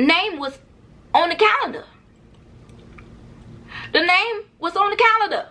name was on the calendar. The name was on the calendar.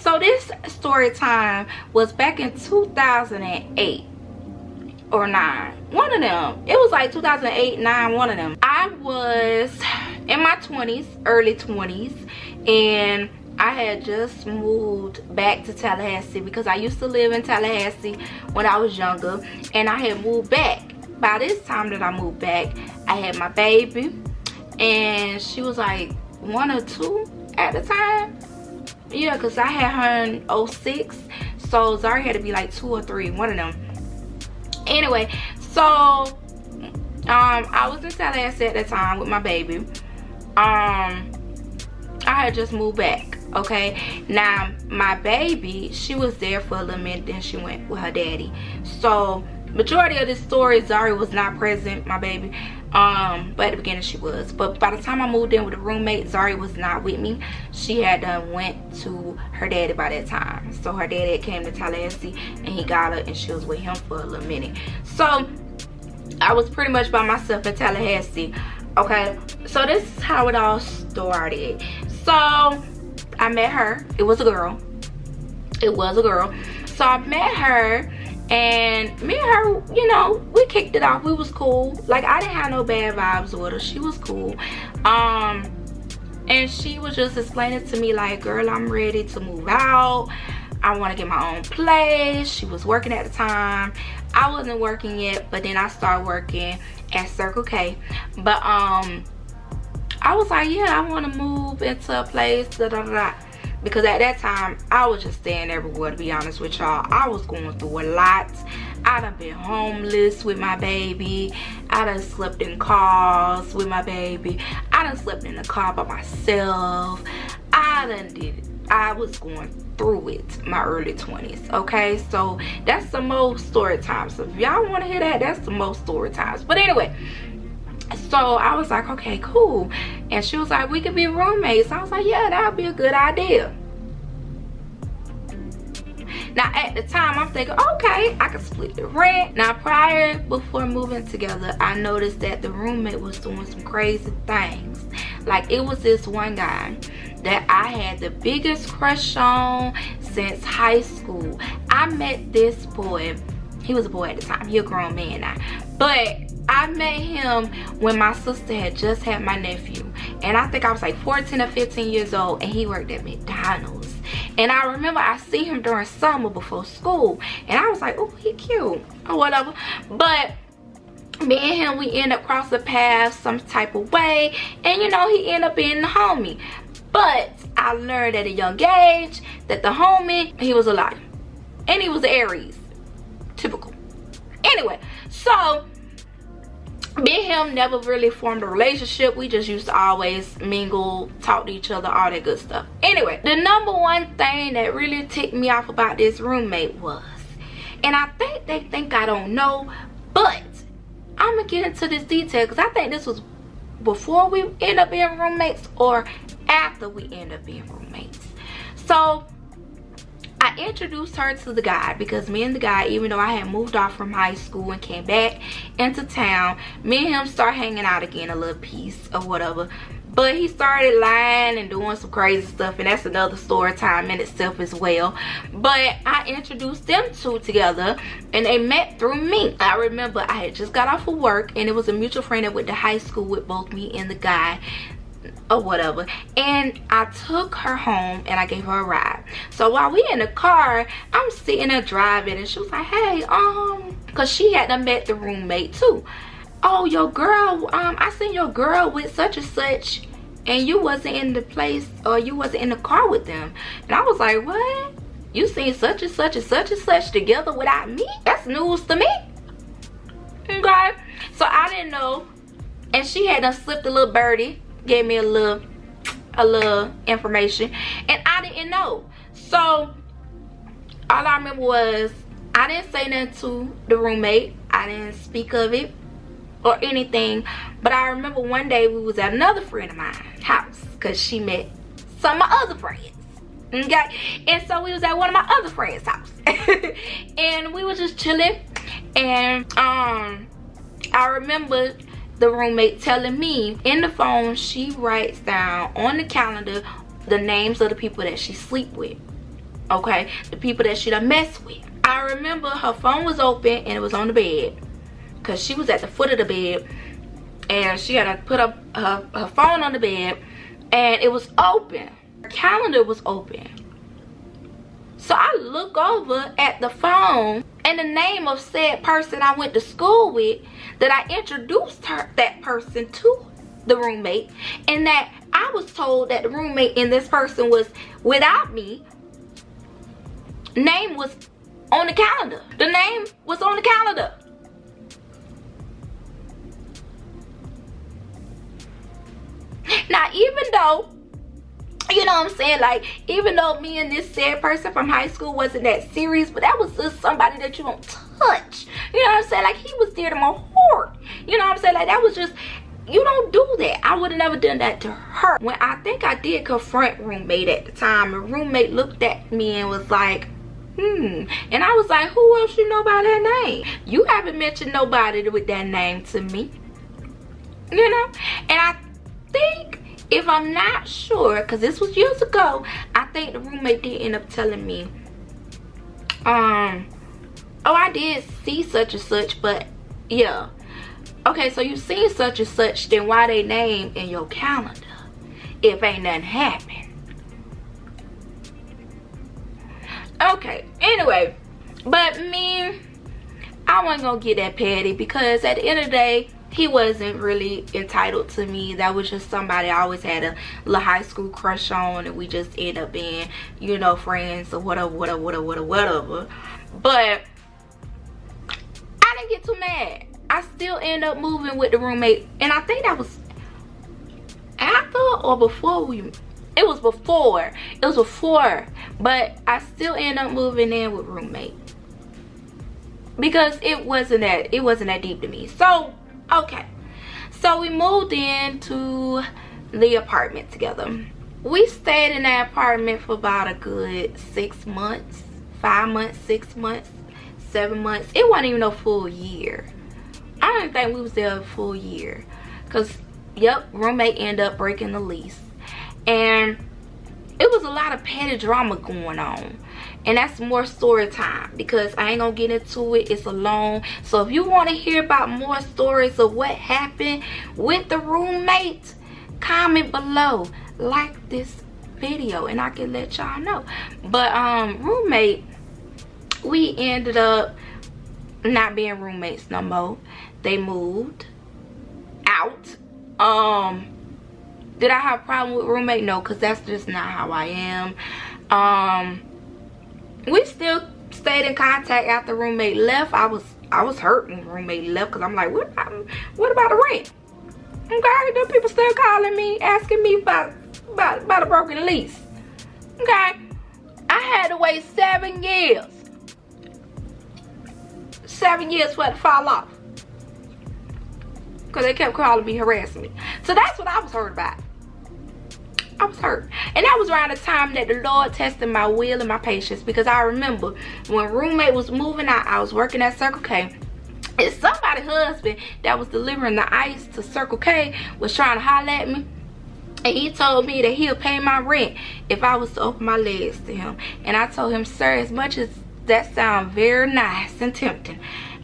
So this story time was back in 2008 or 9. One of them. It was like 2008, 9, one of them. I was in my 20s, early 20s, and I had just moved back to Tallahassee because I used to live in Tallahassee when I was younger, and I had moved back. By this time that I moved back, I had my baby, and she was like 1 or 2 at the time. Yeah, because I had her in 06, so Zari had to be like 2 or 3, one of them. Anyway, so I was in Tallahassee at that time with my baby. I had just moved back. Okay, now my baby, she was there for a little minute, then she went with her daddy. So majority of this story, Zari was not present, my baby, but at the beginning she was. But by the time I moved in with a roommate, Zari was not with me. She had went to her daddy by that time. So her daddy had came to Tallahassee and he got her, and she was with him for a little minute. So I was pretty much by myself in Tallahassee. Okay, so this is how it all started. So I met her. It was a girl. It was a girl. So I met her, and me and her, you know, we kicked it off. We was cool. Like, I didn't have no bad vibes with her. She was cool. And she was just explaining to me like, girl, I'm ready to move out. I want to get my own place. She was working at the time. I wasn't working yet, but then I started working at Circle K. But I was like, yeah, I want to move into a place, da da da. Because at that time, I was just staying everywhere, to be honest with y'all. I was going through a lot. I done been homeless with my baby. I done slept in cars with my baby. I done slept in the car by myself. I done did it. I was going through it, my early 20s, okay? So that's the most story times. So if y'all want to hear that, that's the most story times. But anyway, so I was like, okay, cool. And she was like, we could be roommates. I was like, yeah, that would be a good idea. Now at the time, I'm thinking, okay, I can split the rent. Now before moving together, I noticed that the roommate was doing some crazy things. Like, it was this one guy that I had the biggest crush on since high school. I met this boy. He was a boy at the time. He a grown man now. But I met him when my sister had just had my nephew. And I think I was like 14 or 15 years old, and he worked at McDonald's. And I remember I seen him during summer before school, and I was like, oh, he cute or whatever. But me and him, we end up crossing paths some type of way, and you know, he ended up being the homie. But I learned at a young age that the homie, he was a liar, and he was an Aries. Typical. Anyway, so me and him never really formed a relationship. We just used to always mingle, talk to each other, all that good stuff. Anyway, the number one thing that really ticked me off about this roommate was, and I think they think I don't know, but I'm gonna get into this detail because I think this was before we end up being roommates or after we end up being roommates. So I introduced her to the guy because me and the guy, even though I had moved off from high school and came back into town, me and him started hanging out again a little piece or whatever. But he started lying and doing some crazy stuff, and that's another story time in itself as well. But I introduced them two together, and they met through me. I remember I had just got off of work, and it was a mutual friend that went to high school with both me and the guy or whatever, and I took her home and I gave her a ride. So while we in the car, I'm sitting there driving, and she was like, hey, because she had done met the roommate too. Oh, your girl, I seen your girl with such and such, and you wasn't in the place, or you wasn't in the car with them. And I was like, what? You seen such and such and such and such together without me? That's news to me. Okay, so I didn't know, and she had done slipped a little birdie, gave me a little information, and I didn't know. So all I remember was I didn't say nothing to the roommate. I didn't speak of it or anything. But I remember one day we was at another friend of mine's house because she met some of my other friends. Okay, and so we was at one of my other friends' house. And we was just chilling, and I remember the roommate telling me in the phone she writes down on the calendar the names of the people that she sleep with. Okay, the people that she done mess with. I remember her phone was open and it was on the bed, because she was at the foot of the bed, and she had to put up her phone on the bed, and it was open. Her calendar was open. So I look over at the phone, and the name of said person I went to school with, that I introduced that person to the roommate, and that I was told that the roommate and this person was without me, name was on the calendar. The name was on the calendar. Now, even though, you know what I'm saying, like, even though me and this said person from high school wasn't that serious, but that was just somebody that you don't touch. You know what I'm saying? Like, he was dear to my heart. You know what I'm saying? Like, that was just, you don't do that. I would have never done that to her. When I think I did confront roommate at the time, and roommate looked at me and was like, and I was like, who else you know by that name? You haven't mentioned nobody with that name to me. You know? And I think, if I'm not sure, because this was years ago, I think the roommate did end up telling me, oh, I did see such and such, but yeah. Okay, so you seen such and such, then why they name in your calendar if ain't nothing happened? Okay, anyway, but me, I wasn't gonna get that petty, because at the end of the day, he wasn't really entitled to me. That was just somebody I always had a little high school crush on, and we just end up being, you know, friends or whatever. But I didn't get too mad. I still end up moving with the roommate, and I think that was after or before it was before, but I still end up moving in with roommate, because it wasn't that deep to me. So okay, so we moved into the apartment together. We stayed in that apartment for about a good 6 months, 5 months, 6 months, 7 months. It wasn't even a full year. I don't think we was there a full year, because yep, roommate ended up breaking the lease, and it was a lot of petty drama going on. And that's more story time, because I ain't gonna get into it. It's alone. So if you want to hear about more stories of what happened with the roommate, comment below, like this video, and I can let y'all know. But roommate, we ended up not being roommates no more. They moved out. Did I have a problem with roommate? No, because that's just not how I am. We still stayed in contact after roommate left. I was hurt when roommate left, because I'm like, what about the rent? Okay, them people still calling me, asking me about a broken lease. Okay, I had to wait 7 years. 7 years for it to fall off, because they kept calling me, harassing me. So that's what I was hurt about. I was hurt. And that was around the time that the Lord tested my will and my patience, because I remember when roommate was moving out, I was working at Circle K, and somebody's husband that was delivering the ice to Circle K was trying to holler at me, and he told me that he'll pay my rent if I was to open my legs to him. And I told him, sir, as much as that sounds very nice and tempting,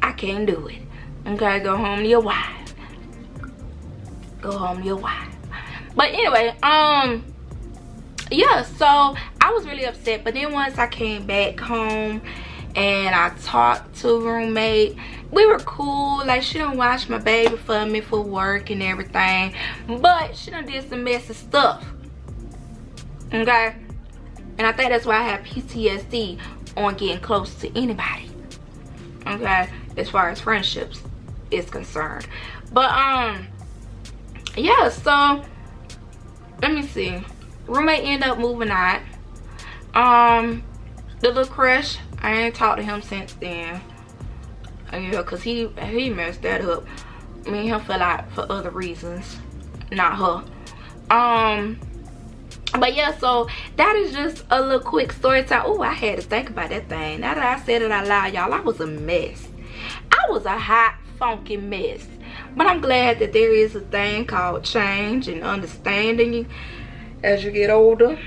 I can't do it. Okay, go home to your wife. Go home to your wife. But anyway, yeah, so I was really upset. But then once I came back home and I talked to roommate, we were cool. Like, she done watch my baby for me for work and everything, but she done did some messy stuff. Okay, and I think that's why I have PTSD on getting close to anybody, okay, as far as friendships is concerned. But yeah, so let me see, roommate ended up moving out. The little crush, I ain't talked to him since then. Yeah, cause he messed that up. Me and him fell out for other reasons, not her. But yeah, so that is just a little quick story time. Oh, I had to think about that thing. Now that I said it out loud, y'all, I was a mess. I was a hot, funky mess. But I'm glad that there is a thing called change and understanding you as you get older.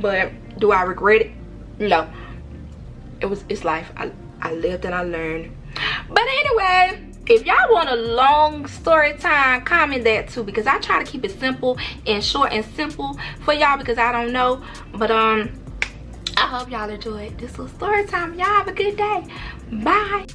But do I regret it? No. It's life. I lived and I learned. But anyway, if y'all want a long story time, comment that too, because I try to keep it simple and short and simple for y'all, because I don't know. But I hope y'all enjoyed this little story time. Y'all have a good day. Bye.